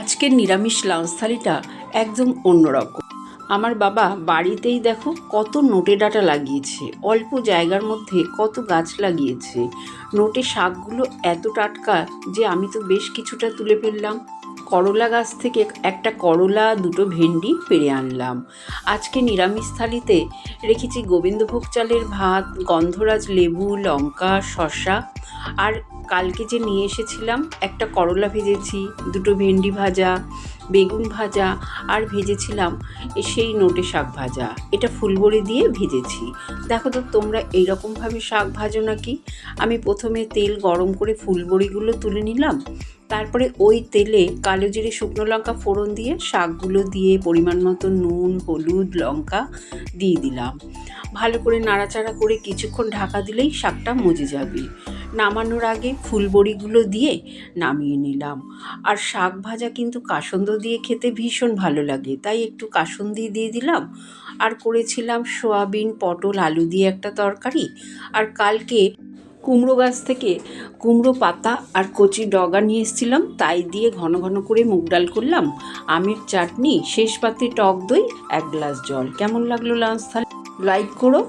আজকের নিরামিষ লাঞ্চ থালিটা একদম অন্যরকম। আমার বাবা বাড়িতেই দেখো কত নোটে ডাঁটা লাগিয়েছে, অল্প জায়গার মধ্যে কত গাছ লাগিয়েছে। নোটে শাকগুলো এত টাটকা যে আমি তো বেশ কিছুটা তুলে ফেললাম। করলা গাছ থেকে একটা করলা, দুটো ভেন্ডি পেড়ে আনলাম। আজকে নিরামিষ থালিতে রেখেছি গোবিন্দভোগ চালের ভাত, গন্ধরাজ লেবু, লঙ্কা, শসা। আর কালকে যে নিয়ে এসেছিলাম একটা করলা ভেজেছি, দুটো ভেন্ডি ভাজা, বেগুন ভাজা, আর ভেজেছিলাম সেই নোটে শাক ভাজা। এটা ফুলবড়ি দিয়ে ভেজেছি। দেখো তো তোমরা এইরকমভাবে শাক ভাজো নাকি? আমি প্রথমে তেল গরম করে ফুলবড়িগুলো তুলে নিলাম, তারপরে ওই তেলে কালো জিরে, শুকনো লঙ্কা ফোড়ন দিয়ে শাকগুলো দিয়ে পরিমাণ মতো নুন, হলুদ, লঙ্কা দিয়ে দিলাম। ভালো করে নাড়াচাড়া করে কিছুক্ষণ ঢাকা দিলেই শাকটা মজে যাবে। নামানোর আগে ফুলবড়িগুলো দিয়ে নামিয়ে নিলাম। আর শাক ভাজা কিন্তু কাসুন্দি দিয়ে খেতে ভীষণ ভালো লাগে, তাই একটু কাসুন্দি দিয়ে দিলাম। আর করেছিলাম সয়াবিন, পটল, আলু দিয়ে একটা তরকারি। আর কালকে কুমড়ো গাছ থেকে কুমড়ো পাতা আর কচি ডগা নিয়ে এসেছিলাম, তাই দিয়ে ঘন ঘন করে মুগ ডাল করলাম, আমের চাটনি, শেষ পাতে টক দই, 1 গ্লাস জল। কেমন লাগলো লাঞ্চ থালি? লাইক করো।